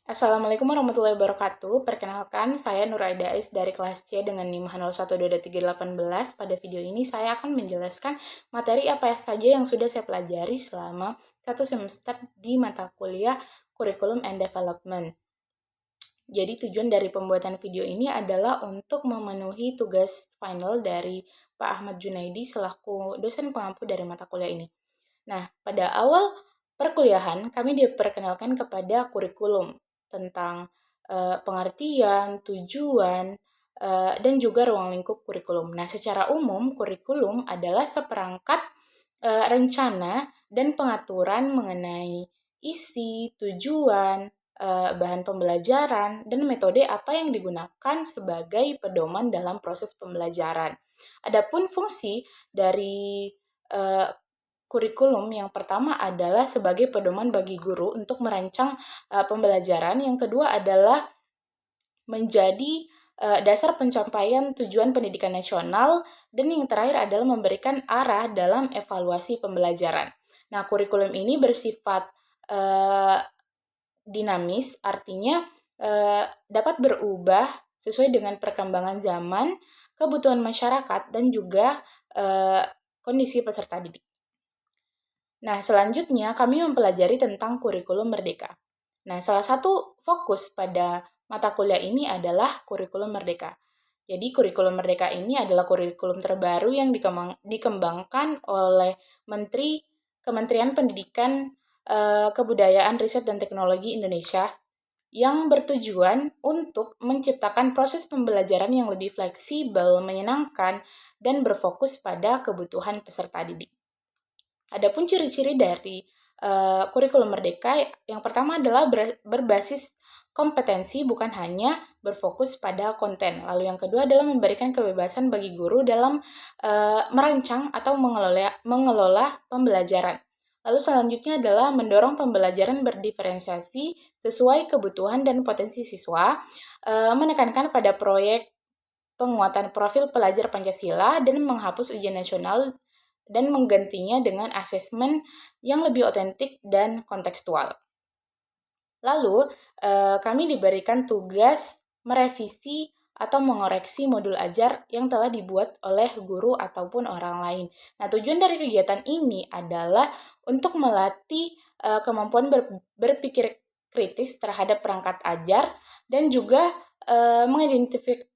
Assalamualaikum warahmatullahi wabarakatuh. Perkenalkan, saya Nur Aida Ais dari kelas C dengan NIM H01223818. Pada video ini saya akan menjelaskan materi apa saja yang sudah saya pelajari selama satu semester di mata kuliah Curriculum and Development. Jadi tujuan dari pembuatan video ini adalah untuk memenuhi tugas final dari Pak Ahmad Junaidi selaku dosen pengampu dari mata kuliah ini. Nah, pada awal perkuliahan kami diperkenalkan kepada kurikulum tentang pengertian, tujuan, dan juga ruang lingkup kurikulum. Nah, secara umum kurikulum adalah seperangkat rencana dan pengaturan mengenai isi, tujuan, bahan pembelajaran, dan metode apa yang digunakan sebagai pedoman dalam proses pembelajaran. Adapun fungsi dari kurikulum yang pertama adalah sebagai pedoman bagi guru untuk merancang pembelajaran. Yang kedua adalah menjadi dasar pencapaian tujuan pendidikan nasional. Dan yang terakhir adalah memberikan arah dalam evaluasi pembelajaran. Nah, kurikulum ini bersifat dinamis, artinya dapat berubah sesuai dengan perkembangan zaman, kebutuhan masyarakat, dan juga kondisi peserta didik. Nah, selanjutnya kami mempelajari tentang kurikulum merdeka. Nah, salah satu fokus pada mata kuliah ini adalah kurikulum merdeka. Jadi, kurikulum merdeka ini adalah kurikulum terbaru yang dikembangkan oleh Kementerian Pendidikan, Kebudayaan, Riset, dan Teknologi Indonesia yang bertujuan untuk menciptakan proses pembelajaran yang lebih fleksibel, menyenangkan, dan berfokus pada kebutuhan peserta didik. Adapun ciri-ciri dari kurikulum merdeka, yang pertama adalah berbasis kompetensi, bukan hanya berfokus pada konten. Lalu yang kedua adalah memberikan kebebasan bagi guru dalam merancang atau mengelola pembelajaran. Lalu selanjutnya adalah mendorong pembelajaran berdiferensiasi sesuai kebutuhan dan potensi siswa, menekankan pada proyek penguatan profil pelajar Pancasila, dan menghapus ujian nasional dan menggantinya dengan asesmen yang lebih otentik dan kontekstual. Lalu, kami diberikan tugas merevisi atau mengoreksi modul ajar yang telah dibuat oleh guru ataupun orang lain. Nah, tujuan dari kegiatan ini adalah untuk melatih kemampuan berpikir kritis terhadap perangkat ajar dan juga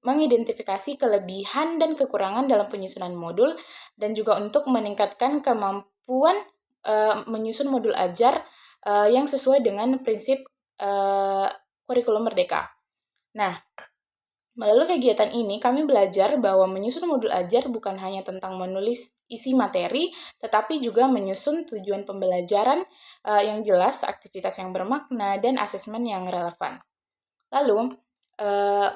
mengidentifikasi kelebihan dan kekurangan dalam penyusunan modul, dan juga untuk meningkatkan kemampuan menyusun modul ajar yang sesuai dengan prinsip kurikulum merdeka. Nah, melalui kegiatan ini kami belajar bahwa menyusun modul ajar bukan hanya tentang menulis isi materi, tetapi juga menyusun tujuan pembelajaran yang jelas, aktivitas yang bermakna, dan asesmen yang relevan. Lalu,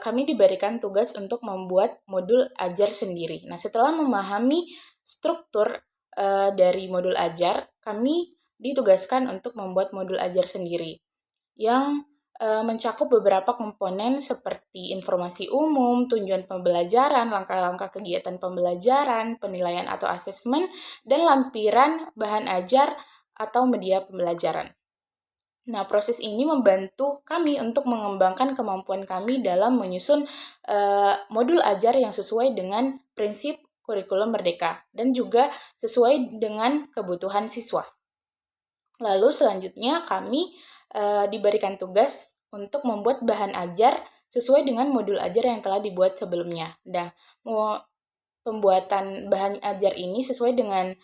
kami diberikan tugas untuk membuat modul ajar sendiri. Nah, setelah memahami struktur dari modul ajar, kami ditugaskan untuk membuat modul ajar sendiri yang mencakup beberapa komponen seperti informasi umum, tujuan pembelajaran, langkah-langkah kegiatan pembelajaran, penilaian atau asesmen, dan lampiran bahan ajar atau media pembelajaran. Nah, proses ini membantu kami untuk mengembangkan kemampuan kami dalam menyusun modul ajar yang sesuai dengan prinsip kurikulum merdeka dan juga sesuai dengan kebutuhan siswa. Lalu selanjutnya kami diberikan tugas untuk membuat bahan ajar sesuai dengan modul ajar yang telah dibuat sebelumnya. Nah, pembuatan bahan ajar ini sesuai dengan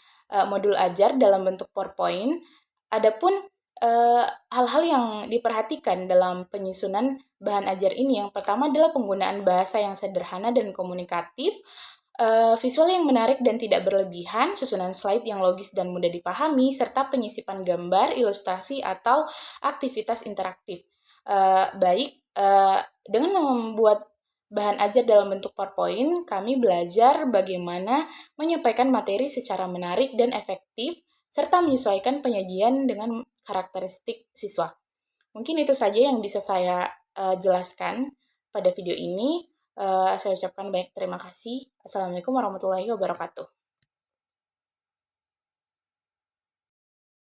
modul ajar dalam bentuk PowerPoint. Adapun hal-hal yang diperhatikan dalam penyusunan bahan ajar ini, yang pertama adalah penggunaan bahasa yang sederhana dan komunikatif, visual yang menarik dan tidak berlebihan, susunan slide yang logis dan mudah dipahami, serta penyisipan gambar, ilustrasi, atau aktivitas interaktif. Dengan membuat bahan ajar dalam bentuk PowerPoint, kami belajar bagaimana menyampaikan materi secara menarik dan efektif, serta menyesuaikan penyajian dengan karakteristik siswa. Mungkin itu saja yang bisa saya jelaskan pada video ini. Saya ucapkan banyak terima kasih. Assalamualaikum warahmatullahi wabarakatuh.